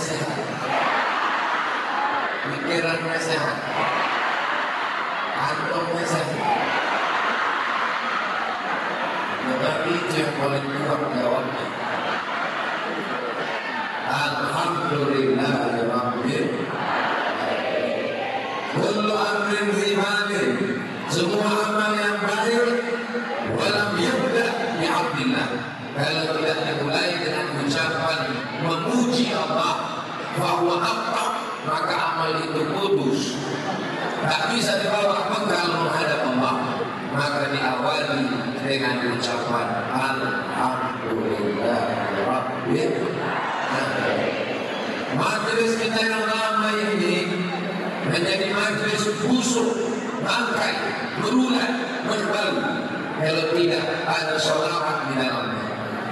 sehat, pikirannya sehat, kantongnya sehat. Tetapi yang paling kuat jawabnya, alhamdulillah rabbil kullu amrin zimanin, semua amal yang baik walam yabda bi'abdillah, kalau tidak dimulai dengan ucapan memuji Allah, bahwa apa, maka amal itu kudus, tak bisa dibawa bekal menghadap Allah, maka diawali dengan ucapan alhamdulillah rabbil alamin. Majelis kita yang lama ini menjadi majelis busuk, bangkai, berulat, berbalu kalau tidak ada sholawat di dalamnya.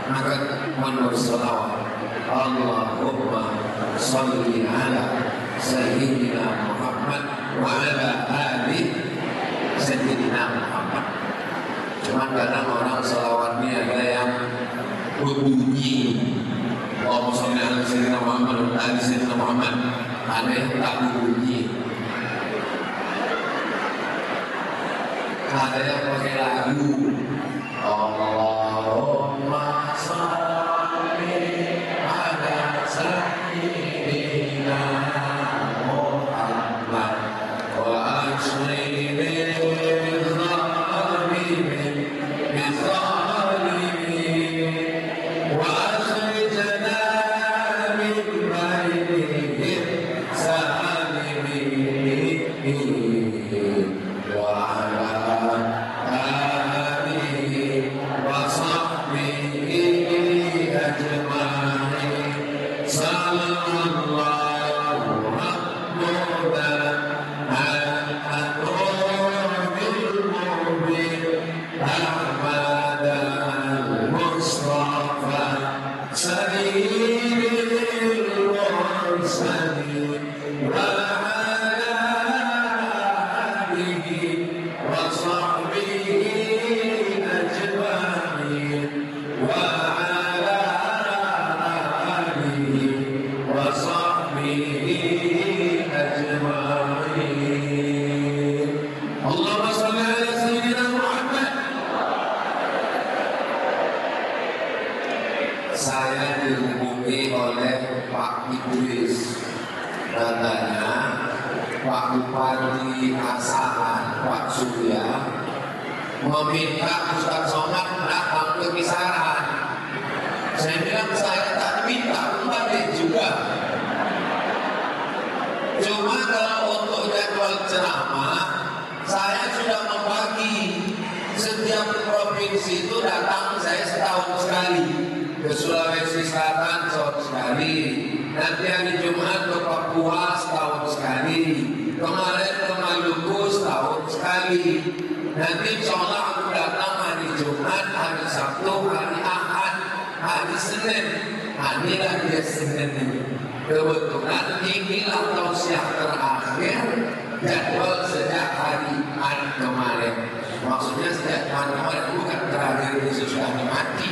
Maka menurut sholawat, Allahumma salli ala Sayyidina Muhammad wa ala ali Sayyidina Muhammad. Cuma kadang orang sholawatnya ada yang berbunyi, Allahumma salli ala Sayyidina Muhammad wa ala ali Sayyidina Muhammad, ada yang tak berbunyi. Ada yang pakai lagu Allahumma sholli ala Sayyidina Muhammad wa ashri bil zalimin wa akhrijna min bainihim salimin wa saya dihubungi oleh Pak Idris, katanya Pak Bupati Asahan, Pak Surya meminta Ustaz Somad datang ke Kisaran. Saya bilang saya tak minta, balik juga. Cuma kalau untuk jadwal ceramah, saya sudah membagi setiap provinsi itu datang saya setahun sekali. Ke Sulawesi Selatan setahun sekali, nanti hari Jumat ke Papua setahun sekali, kemarin ke Maluku setahun sekali. Nanti insya Allah aku datang hari Jumat, hari Sabtu, hari Ahad, hari Senin. Inilah dia Senin ini. Kebetulan inilah tausiah terakhir jadwal sejak hari Ahad kemarin. Maksudnya sejak hari kemarin, bukan terakhir Yesus sudah mati.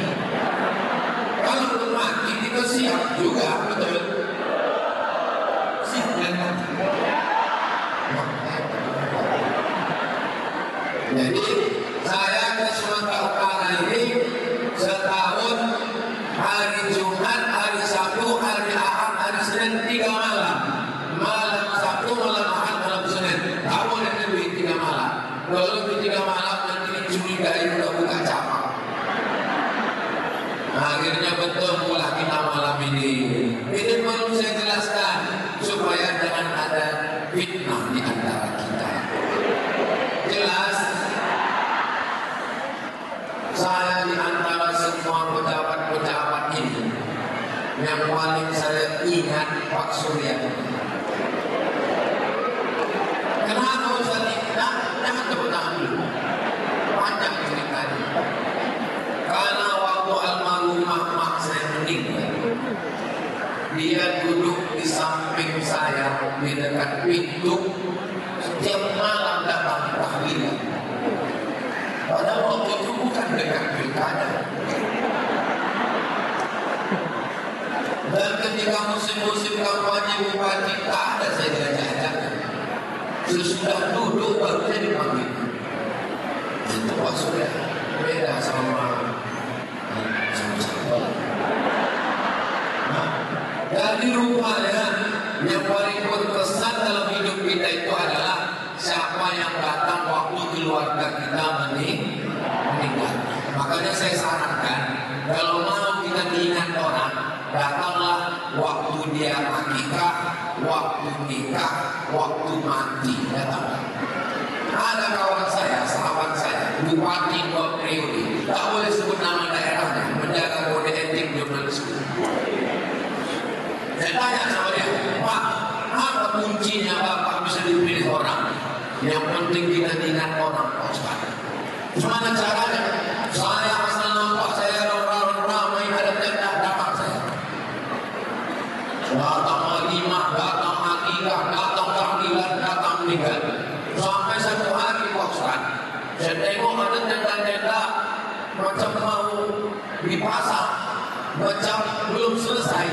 Kalau belum mati kita siap juga, betul? Siap dan mati. Jadi saya ke Sumatera Utara ini setahun hari Jumat, hari Sabtu, hari Ahad, hari Senin 3 malam. Malam Sabtu, malam Ahad, malam Senin. Tak boleh lebih 3 malam. Kalau lebih 3 malam nanti dicurigai udah buka cabang. Akhirnya bertemu lagi malam ini. Ini perlu saya jelaskan supaya jangan ada fitnah di antara kita. Jelas, saya di antara semua pejabat-pejabat ini yang paling saya ingat Pak Surya. Kenapa Ustaz Iqbal? Jangan tepuk tangan dulu. Panjang ceritanya. Karena waktu almarhumah mak saya meninggal, dia duduk di samping saya di dekat pintu, setiap malam datang tahlilan. Padahal waktu itu bukan dekat pilkada. Dan ketika musim-musim Sesudah duduk baru saya dipanggil. Itu Pak Surya beda sama jadi rupanya yang paling berkesan dalam hidup kita itu adalah siapa yang datang waktu keluarga kita meninggal. Makanya saya sarankan, kalau mau kita ingat orang, datanglah waktu dia akikah, waktu nikah, waktu mati, datanglah. Ada kawan saya, sahabat saya, bupati 2 periode, tak boleh sebut nama daerahnya, menjaga kode etik jurnalisme. Saya tanya sama dia, Pak, apa kuncinya Bapak bisa dipilih orang? Yang penting kita ingat orang, Pak Ustaz. Gimana caranya? Saya asal nampak saya ramai ada tenda dapat saya. Datang halimah, datang akikah, datang tahlilan, datang meninggal. Sampai 1 hari Pak Ustaz, saya tengok ada tenda-tenda macam mau dipasang, macam belum selesai.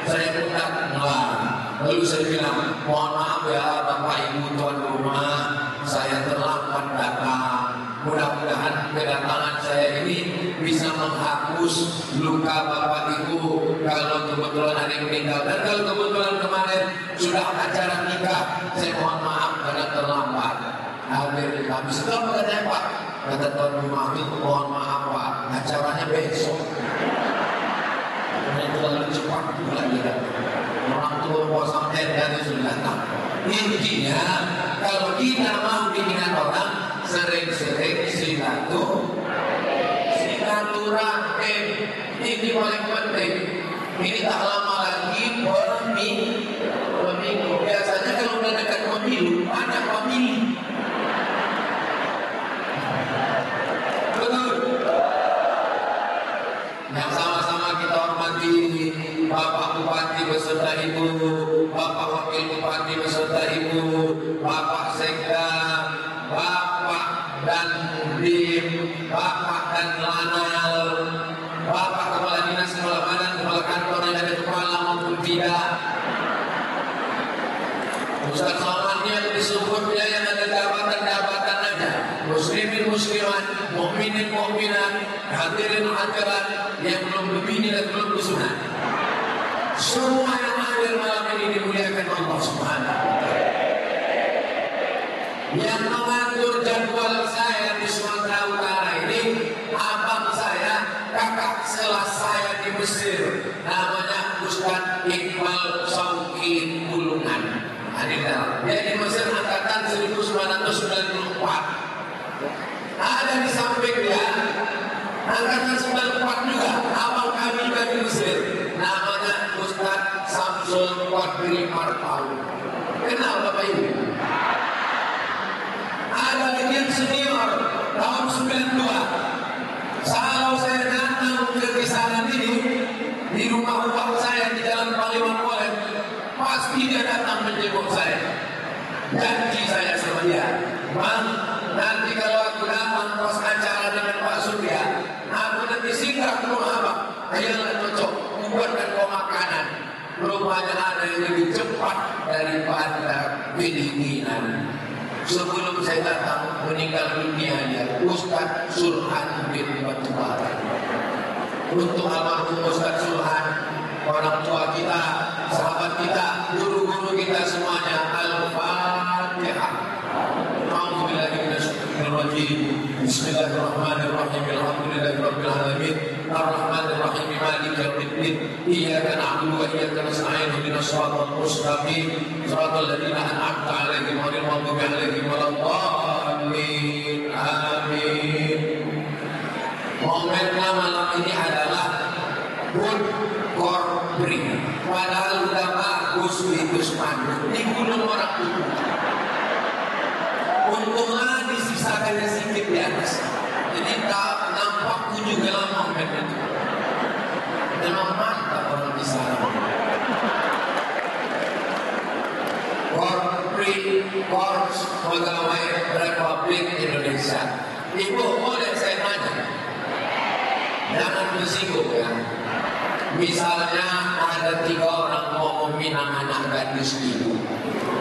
Saya pun datanglah. Lalu saya bilang, mohon maaf ya Bapak Ibu tuan rumah, saya terlambat datang. Mudah-mudahan kedatangan saya ini bisa menghapus luka Bapak Ibu kalau kebetulan ada yang meninggal. Dan kalau kebetulan kemarin sudah acara nikah, saya mohon maaf karena terlambat. Habis itu apa katanya Pak? Kata tuan rumah itu, mohon maaf Pak, acaranya besok. Karena itu lalu cepat pula dia. Orang tua pasang tenda itu sudah datang. Intinya, kalau kita mau diingat orang, sering-sering silaturahim. Ini paling penting. Ini tak lama lagi pemilu. Biasanya kalau udah dekat pemilu, ada pemilu. Betul. Yang sama-sama kita hormati Bapak Bupati beserta Ibu, Bapak Wakil Bupati beserta Ibu, Bapak Sekda, Bapak dan Dim, Bapak dan Lanal, Bapak Kepala Dinas, Kepala Badan, Kepala Kantor yang ada kepala maupun tidak. Ustaz Salmannya disebutnya yang ada jabatan-jabatan aja. Muslimin muslimat, mukminin mukminat, hadirin hadirat yang belum berbini dan belum bersunat. Semua yang hadir malam ini dimuliakan Allah Subhanahu wa Ta'ala. Yang mengatur jadwal saya di Sumatera Utara ini abang saya, kakak sekelas saya di Mesir, namanya Ustaz Iqbal Sauki Bulungan. Dia di Mesir angkatan 1994. Ada di samping dia angkatan 94 juga, abang kami juga di Mesir, namanya Ustaz Samsul Qadri Marpaul. Kenal Bapak Ibu? Ada lagi yang senior tahun 92. Kalau saya datang ke kisaran ini di rumah bapak saya di Jalan Paliman Polen, pasti dia datang menjenguk saya. Janji saya sama dia, Bang, nanti kalau aku datang pas acara dengan Pak Surya, aku nanti singgah ke rumah abang. Ayolah cocok, buatkan kau makanan. Rupanya ada yang lebih cepat daripada keinginan. Sebelum saya datang meninggal dunia dia, Ustaz Surhan bin Batubara. Untuk almarhum Ustaz Surhan, orang tua kita, sahabat kita, guru-guru kita semuanya, Al-Fatihah. Bismillahirrahmanirrahim. Alhamdulillahirabbil alamin. Arrahmanirrahim. Maliki yaumiddin. Iyyaka na'budu wa iyyaka nasta'in. Ihdinas siratal mustaqim. Siratal ladzina an'amta 'alaihim ghairil maghdubi 'alaihim waladdallin. Amin. Momennya malam ini adalah Hud Korpri. Padahal sudah bagus itu spanduk di Gunung Orang Tutu. Untungnya disisakannya sedikit di atas. Jadi tak nampak kunjung dalam momen itu. Memang mantap orang di sana. Korps Pegawai Republik Indonesia. Ibu boleh saya tanya? Jangan bersinggung ya. Misalnya ada 3 orang mau meminang anak gadis ibu.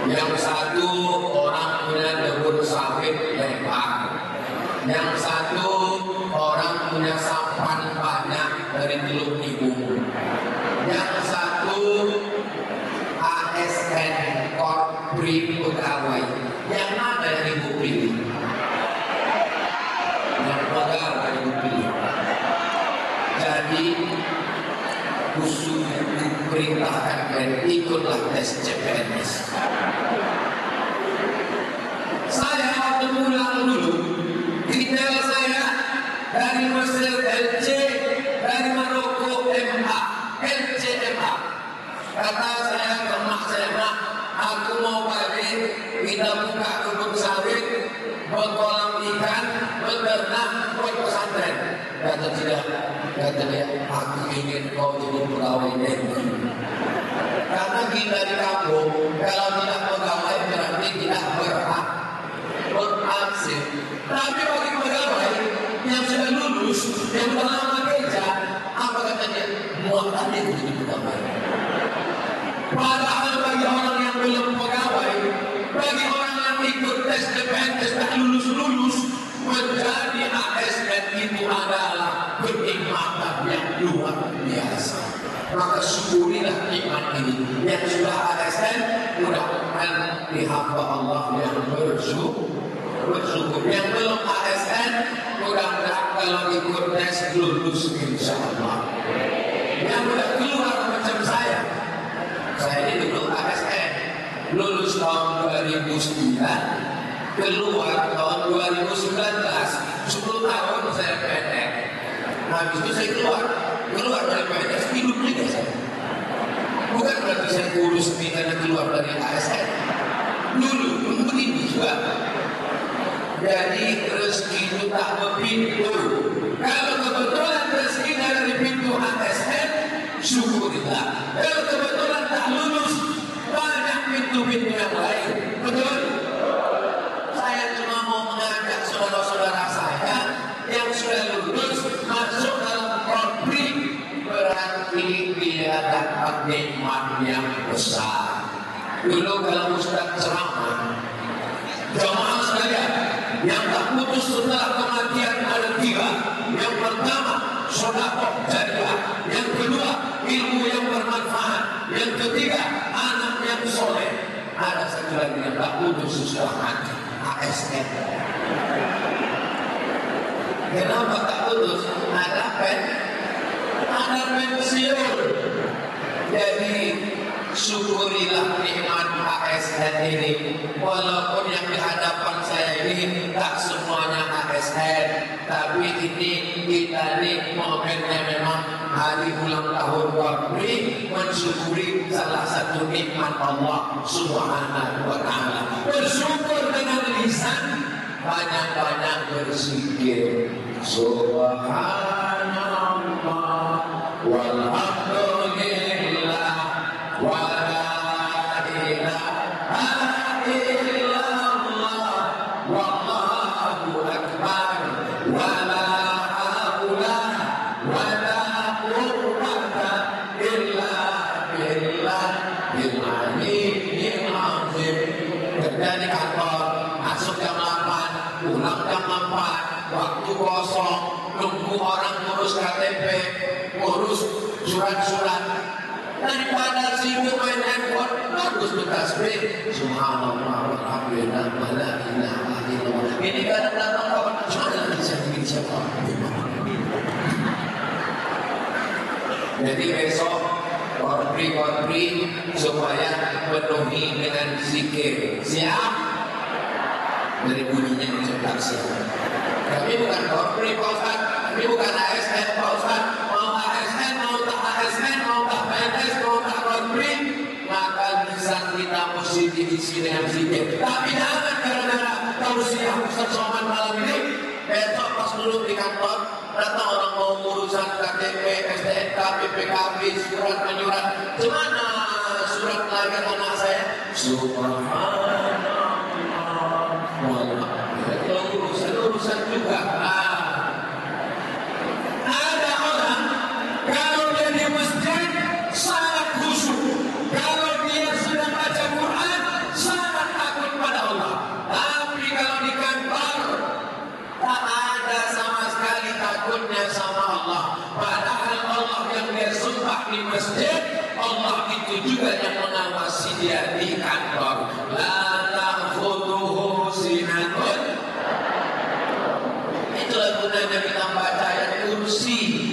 Yang satu orang punya kebun sawit lebar. Yang satu orang punya sampan banyak dari Teluk Ibu. Yang satu ASN korpri pegawai. Yang mana yang Ibu pilih? Yang pegawai Ibu pilih. Jadi khusus diperintahkan dan ikutlah tes CPNS. Saya waktu pulang dulu, detail saya dari Mesir LC, dari Maroko MA, LC MA. Kata saya ke mak saya, mak, aku mau balik, kita buka kebun sawit, berkolam ikan, beternak, buat pesantren. Kata tidak, kata dia, aku ingin kau jadi pegawai negeri. Karena kita di kampung, kalau tidak pegawai berarti tidak berhak beraksi. Tapi bagi pegawai yang sudah lulus, yang sudah lama kerja, apa katanya? Muatan itu jadi pegawai. Padahal bagi orang yang belum pegawai, bagi orang yang ikut tes CPNS tak lulus-lulus, menjadi ASN itu adalah kenikmatan yang luar biasa. Maka syukurilah nikmat ini. Yang sudah ASN, mudah-mudahan di hamba Allah yang bersyukur. Yang belum ASN, mudah-mudahan kalau ikut tes lulus insya Allah. Yang sudah keluar macam saya ini dulu ASN, lulus tahun 2009, keluar tahun 2019, 10 tahun saya PNS. Habis itu saya keluar dari PNS, hidup juga saya. Bukan berarti saya kurus nih karena keluar dari ASN. Dulu pun begini juga. Jadi rezeki itu tak berpintu. Kalau kebetulan rezeki dari pintu ASN, syukurilah. Kalau kebetulan tak lulus, banyak pintu-pintu yang lain. Betul? Saya cuma mau mengajak saudara-saudara saya yang sudah lulus masuk dalam korpri, berarti dia dapat nikmat yang besar. Dulu kalau Ustaz ceramah, jamaah sekalian, yang tak putus setelah kematian ada 3. Yang pertama, sedekah jariah. Yang kedua, ilmu yang bermanfaat. Yang ketiga, anak yang soleh. Ada satu lagi yang tak putus setelah mati, ASN. Kenapa tak putus? Ada pensiun. Jadi syukurilah nikmat ASN ini. Walaupun yang di hadapan saya ini tak semuanya ASN, tapi ini kita ini momennya memang hari ulang tahun Korpri, mensyukuri salah satu nikmat Allah Subhanahu wa Ta'ala. Bersyukur dengan lisan, banyak-banyak berzikir. Subhanallah walhamdulillah wa la ilaha illallah wallahu akbar wa la haula wa la quwwata illa billahil aliyyil azim. Kerja di kantor, masuk jam 8, pulang jam 4, waktu kosong, nunggu orang ngurus KTP, ngurus surat-surat. Daripada sibuk main handphone, bagus bertasbih. Subhanallah walhamdulillah wa la ilaha illallah. Ini kadang-kadang kawan mana bisa bikin siapa? Jadi besok korpri supaya penuhi dengan zikir. Siap? Dari bunyinya ucap siap. Kami bukan korpri Pak Ustaz, kami bukan ASN Pak Ustaz. Mau ASN, mau tak ASN, mau tak PNS, mau tak korpri, maka lisan kita mesti diisi dengan zikir. Tapi jangan gara-gara tausiah Ustaz Somad malam ini, besok pas dulu di kantor, datang orang mau urusan KTP, STNK, PPKB, surat menyurat. Gimana surat lahir anak saya? Subhanallah. Urusan juga. Ada orang kalau dia di masjid sangat khusyuk, kalau dia sedang baca Quran sangat dia di kantor. La ta'khudhuhu sinatun. Itulah gunanya kita baca ayat kursi.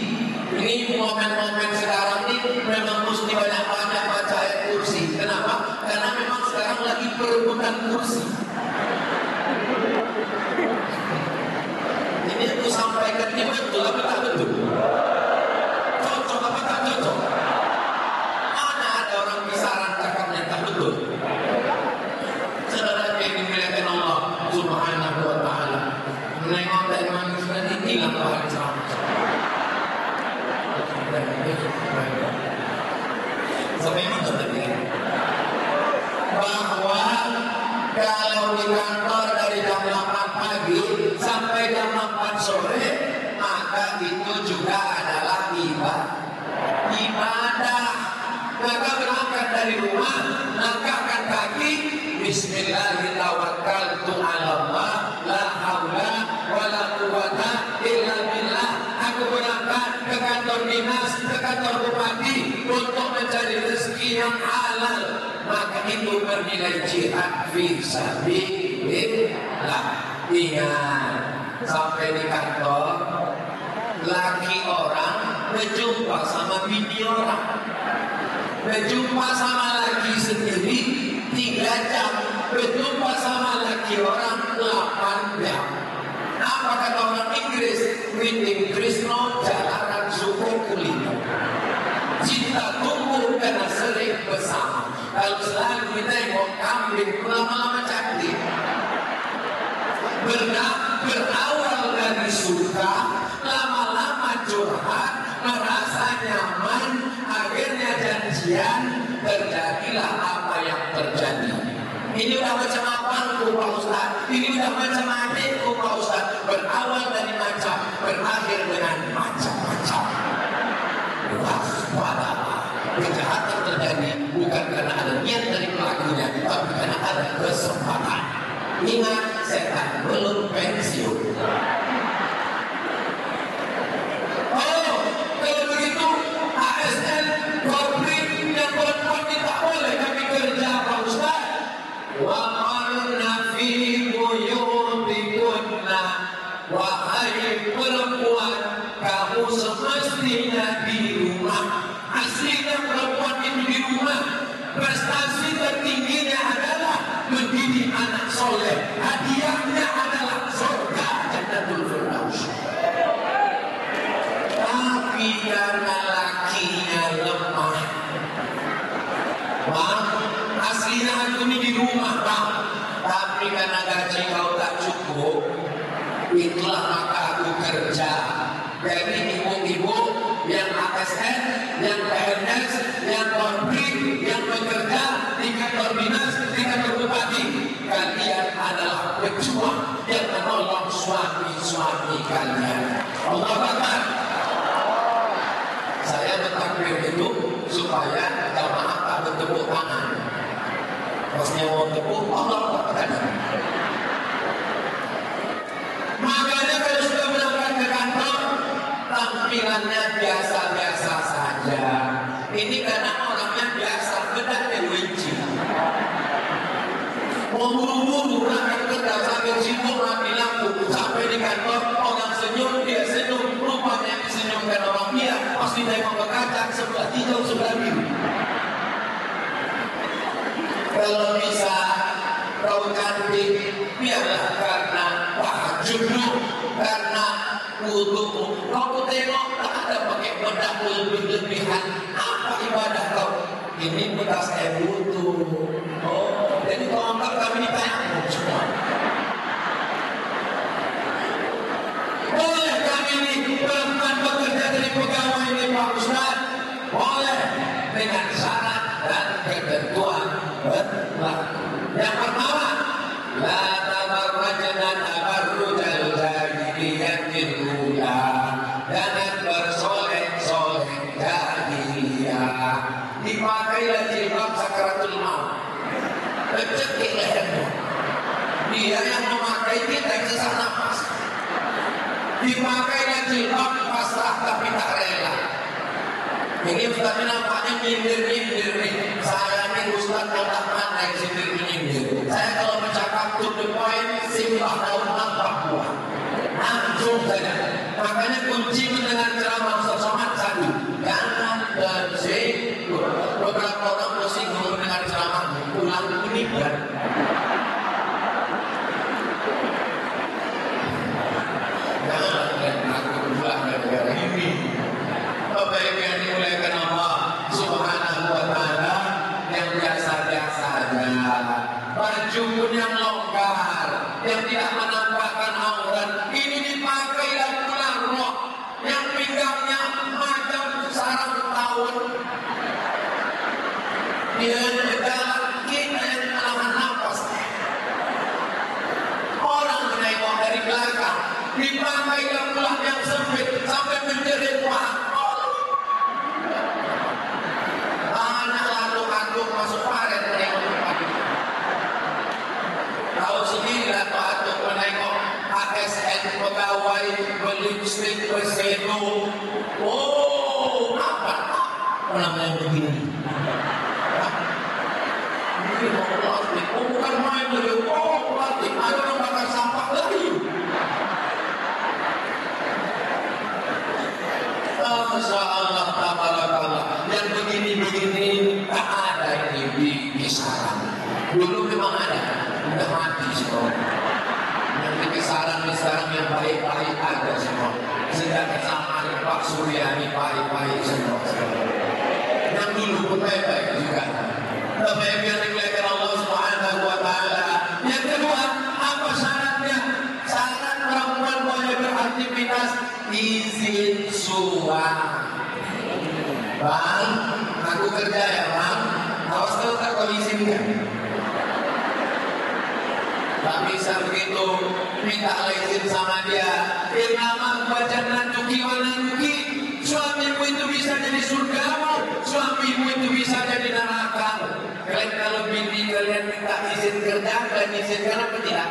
Ini momen-momen sekarang ini memang mesti banyak-banyak baca ayat kursi. Kenapa? Karena memang sekarang lagi perebutan kursi. Ini aku sampaikan ini betul apa tak betul? Cocok apa tak cocok? Mana ada orang bisa rantakannya tak betul? Saudara yang dimuliakan Allah Subhanahu wa ta'ala, menengok dari manusia ini hilang bahan ceramah. Sampai mana tadi? Bahwa kalau di kantor dari jam 8 pagi sampai jam 4 sore, maka itu juga adalah ibadah. Maka berangkat dari rumah, langkahkan kaki, Bismillahirrahmanirrahim, la haula wala quwwata illa billah. Aku berangkat ke kantor dinas, ke kantor bupati untuk mencari rezeki yang halal. Maka itu bernilai jihad fisabilillah. Ingat, sampai di kantor, laki orang berjumpa sama bini orang, berjumpa sama laki sendiri 3 jam, berjumpa sama laki orang 8 jam. Apa kata orang Inggris? Meeting Krishna jalanan suku kulino. Cinta tumbuh karena sering bersama. Kalau selalu menengok kambing lama-lama cantik, berawal dari suka, lama-lama curhat, merasa nyaman, akhirnya janjian, terjadilah apa yang terjadi. Ini udah macam apa Pak Ustaz? Ini udah macam adikku Pak Ustaz. Berawal dari macam, berakhir dengan macam-macam. Waspadalah. Kejahatan terjadi bukan karena ada niat dari pelakunya, tapi karena ada kesempatan. Ingat, setan belum pensiun. Oh, kalau begitu ASN, korporat yang perempuan tidak boleh kami kerja Pak Ustaz. Wa qarna fi buyutikunna. Wahai perempuan, kamu semestinya di rumah. Aslinya perempuan itu di rumah. Prestasi tertingginya adalah mendidik anak soleh. Hadiahnya adalah surga Jannatul Firdaus. Tapi karena lakinya lemah, Bang, aslinya aku ini di rumah Bang, tapi karena gaji kau tak cukup, itulah maka aku kerja. Jadi ibu-ibu yang ASN, yang PNS, yang korporat, yang bekerja di kantor dinas, di kantor bupati, kalian adalah pejuang yang menolong suami-suami kalian. Allah Akbar. Saya bertakbir itu supaya jamaah tak bertepuk tangan. Maksudnya mau tepuk, Allah Akbar. Makanya kalau sudah berangkat ke kantor, tampilannya biasa-biasa saja. Ini karena orangnya biasa, bedaknya lucu. Mau buru-buru berangkat kerja sampai sibuk mati lampu, sampai di kantor orang senyum, dia senyum, rupanya yang disenyumkan orang dia pasti tengok ke kaca sebelah hijau sebelah biru. Kalau bisa kau cantik, biarlah karena tahajudmu, karena wudumu. Kau tengok tak ada pakai bedak lebih-lebihan. Apa ibadah kau? Ini bekas wudu. Oh, jadi kau anggap kami ditanya semua. Boleh kami ini perempuan bekerja dari pegawai ini Pak Ustaz? Boleh, dengan syarat dan ketentuan berlaku. Yang pertama, la tabarrajna tabarrujal jahiliyatil ula. Jangan bersolek-solek jahiliyah. Dipakailah jilbab sakaratul maut. Lecekik lehernya. Dia yang memakai kita yang sesak nafas. Dipakailah jilbab pasrah tapi tak rela. Ini Ustaz nampaknya nyindir-nyindir nih. Saya nih Ustaz otak mana yang nyindir-nyindir. Saya kalau bercakap to the point, simpah daun nampak buah. Langsung saja. Makanya kunci mendengar ceramah Ustaz Somad satu. Jangan tersinggung. Beberapa orang tersinggung mendengar ceramah pulang meninggal. Jangan aku berbelah negara ini. Bapak Ibu yang dimuliakan Allah Subhanahu wa ta'ala, yang biasa-biasa saja, baju pun yang longgar, yang tidak menampakkan aurat, ini dipakai dan pulang roh, yang pinggangnya macam sarang tahun. Dia adalah kita yang menahan nafas. Orang menengok dari belakang, dipakai dan pulang yang sempit sampai menjerit paha. Masuk paret menengok. Tahu sendiri lah Pak menengok ASN pegawai berlipstik bersedo. Oh, apa? Namanya begini. Ini mau plastik. Oh, bukan main lagi. Oh, plastik. Ada orang bakar sampah lagi. Masya Allah, tabarakallah. Yang begini-begini tak ada ini di kisaran. Dulu memang ada, udah mati semua. Yang di kisaran sekarang yang baik-baik ada semua. Sejak zaman Pak Suryani baik-baik semua. Yang dulu pun baik-baik juga. Bapak yang dimuliakan Allah Subhanahu wa ta'ala. Yang kedua, apa syaratnya? Syarat perempuan boleh beraktivitas izin suami. Bang, aku kerja ya bang. Awas kalau tak kau izinkan. Tak bisa begitu. Minta izin sama dia. Irama baca nantuki wa nantuki. Suamimu itu bisa jadi surgamu, suamimu itu bisa jadi neraka. Kalian kalau bini kalian minta izin kerja, kalian izinkan apa tidak?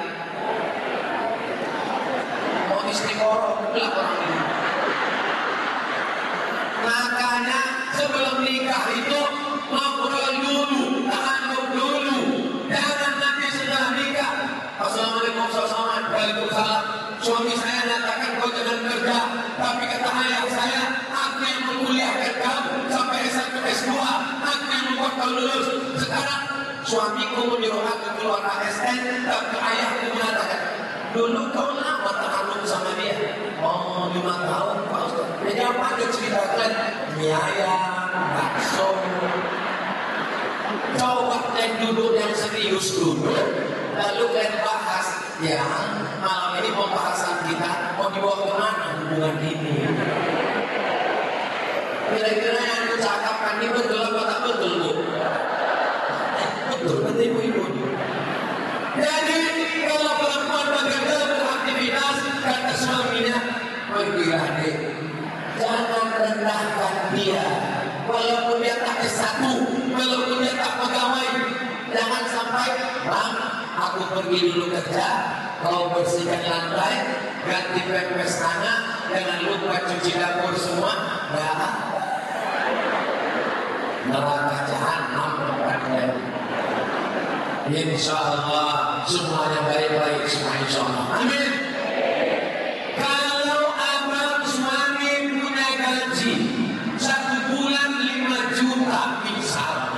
Mau istiqoroh, belak orang ini. Makanya sebelum nikah itu ngobrol dulu, tahan dulu. Jangan nanti setelah nikah. Assalamualaikum warahmatullahi wabarakatuh. Suami saya nyatakan kau jangan kerja, tapi kata ayah saya, aku yang menguliahkan kamu sampai S1 S2, aku yang membuat kau lulus. Sekarang suamiku menyuruh aku keluar ASN, tapi ayahku mengatakan, dulu kau lama tahan sama dia. Oh, 5 tahun Pak Ustaz. Jadi apa ada ceritakan? Mie ayam, bakso. Coba duduk yang serius dulu. Lalu kalian bahas, ya malam ini pembahasan kita mau dibawa kemana hubungan ini? Kira-kira yang aku cakapkan ini betul apa tak betul Bu? Betul, betul ibu-ibu. Jadi kalau perempuan bekerja beraktivitas, kata suaminya, pergilah deh, jangan rendahkan dia. Walaupun dia tak S1, walaupun dia tak pegawai, jangan sampai, bang, aku pergi dulu kerja, kau bersihkan lantai, ganti pempes anak, jangan lupa cuci dapur semua. Nah, neraka jahanam tempatnya. Insya Allah semuanya baik-baik semua, insya Allah. Amin. Kalau abang suami punya gaji 1 bulan 5 juta, misal,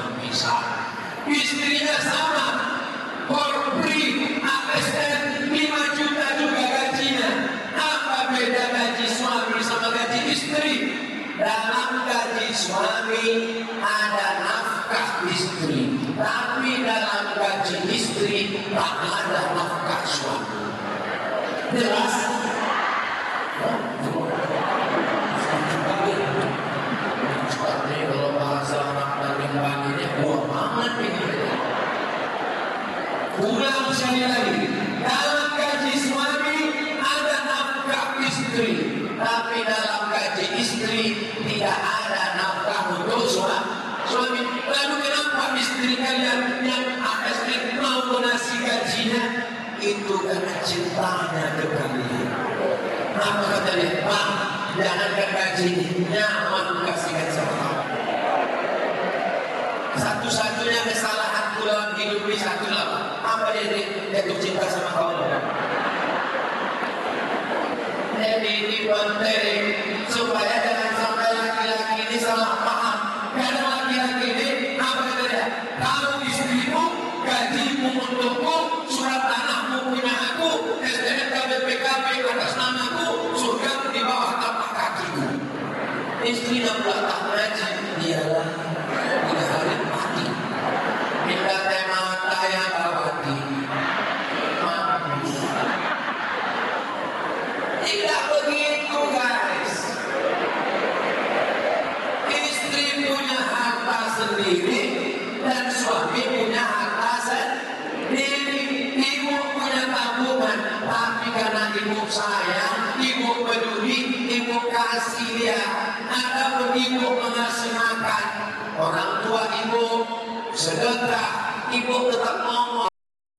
istrinya sama, korpri, ASN 5 juta juga gajinya. Apa beda gaji suami sama gaji istri? Dalam gaji suami ada nafkah istri, tapi dalam gaji istri tak ada nafkah suami. Jelas? Seperti kalau bahasa orang tadi buah banget ini. Ulang sekali lagi, dalam gaji suami ada nafkah istri, tapi dalam gaji istri tidak ada nafkah untuk suami. Lalu kenapa istri kalian yang ASN mau donasi gajinya? Itu karena cintanya ke kalian. Apa kata dia? Bang, jangan gaji nyaman kasihkan sama kamu. jatuh cinta sama kamu. Jadi ini penting supaya jangan sampai laki-laki ini salah paham. Karena laki-laki ini apa katanya? Kalau istrimu, gajimu untukku, surat tanahmu punya aku, SDN KBPKB atas namaku, surga di bawah tapak kakiku. Istrinya pula tak ngaji, dialah udah hari mati. Minta teh mata yang bawati. Tidak begitu guys. Istri punya harta sendiri dan suami punya harta sendiri. Ibu punya tabungan, tapi karena ibu sayang, ibu peduli, ibu kasih dia. Ada ibu mengasih makan, orang tua ibu sedekah, ibu tetap ngomong.